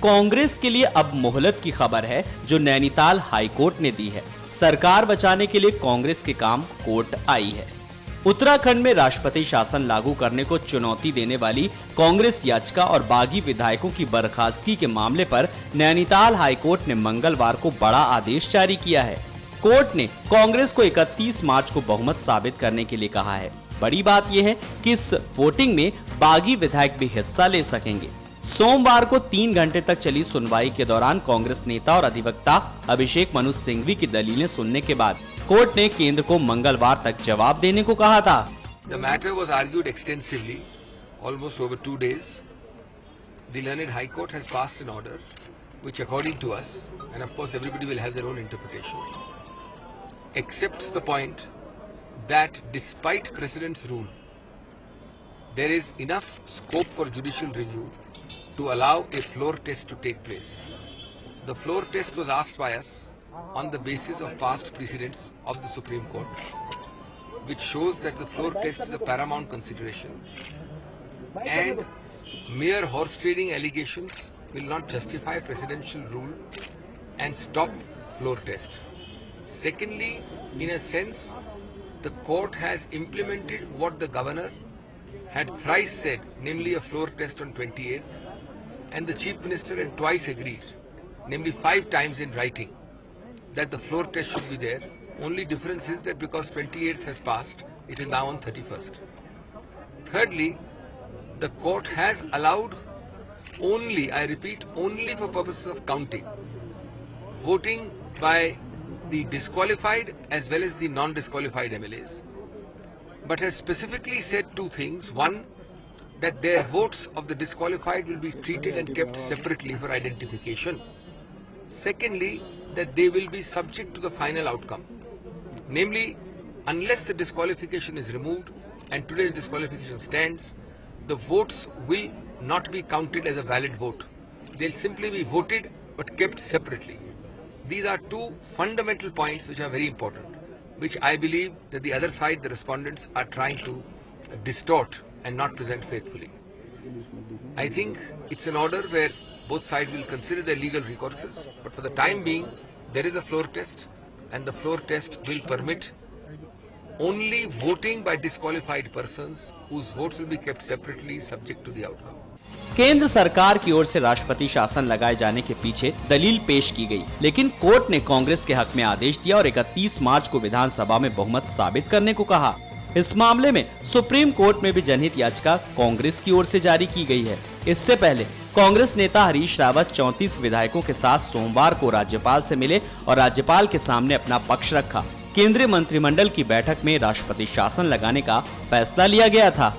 कांग्रेस के लिए अब मोहलत की खबर है जो नैनीताल हाईकोर्ट ने दी है। सरकार बचाने के लिए कांग्रेस के काम कोर्ट आई है। उत्तराखंड में राष्ट्रपति शासन लागू करने को चुनौती देने वाली कांग्रेस याचिका और बागी विधायकों की बर्खास्तगी के मामले पर नैनीताल हाईकोर्ट ने मंगलवार को बड़ा आदेश जारी किया है। कोर्ट ने कांग्रेस को 31 मार्च को बहुमत साबित करने के लिए कहा है। बड़ी बात यह है कि इस वोटिंग में बागी विधायक भी हिस्सा ले सकेंगे। सोमवार को 3 घंटे तक चली सुनवाई के दौरान कांग्रेस नेता और अधिवक्ता अभिषेक मनु सिंघवी की दलीलें सुनने के बाद कोर्ट ने केंद्र को मंगलवार तक जवाब देने को कहा था। The matter was argued extensively, almost over 2 days. The learned High Court has passed an order, which according to us, and of course everybody will have their own interpretation, accepts the point that despite President's rule, there is enough scope for judicial review to allow a floor test to take place. The floor test was asked by us on the basis of past precedents of the Supreme Court, which shows that the floor test is a paramount consideration and mere horse trading allegations will not justify presidential rule and stop floor test. Secondly, in a sense, the court has implemented what the governor had thrice said, namely a floor test on 28th, and the chief minister had twice agreed, namely 5 times in writing, that the floor test should be there. Only difference is that because 28th has passed, it is now on 31st. Thirdly, the court has allowed only, I repeat, only for purposes of counting, voting by the disqualified as well as the non-disqualified MLAs, but has specifically said 2 things. One, that their votes of the disqualified will be treated and kept separately for identification. Secondly, that they will be subject to the final outcome. Namely, unless the disqualification is removed, and today the disqualification stands, the votes will not be counted as a valid vote. They'll simply be voted but kept separately. These are 2 fundamental points which are very important, which I believe that the other side, the respondents, are trying to distort and not present faithfully. I think it's an order where both sides will consider their legal recourses, but for the time being, there is a floor test, and the floor test will permit only voting by disqualified persons whose votes will be kept separately subject to the outcome. केंद्र सरकार की ओर से राष्ट्रपति शासन लगाए जाने के पीछे दलील पेश की गई, लेकिन कोर्ट ने कांग्रेस के हक में आदेश दिया और 31 मार्च को विधानसभा में बहुमत साबित करने को कहा। इस मामले में सुप्रीम कोर्ट में भी जनहित याचिका कांग्रेस की ओर से जारी की गई है। इससे पहले कांग्रेस नेता हरीश रावत 34 विधायकों के साथ सोमवार को राज्यपाल से मिले और राज्यपाल के सामने अपना पक्ष रखा। केंद्रीय मंत्रिमंडल की बैठक में राष्ट्रपति शासन लगाने का फैसला लिया गया था।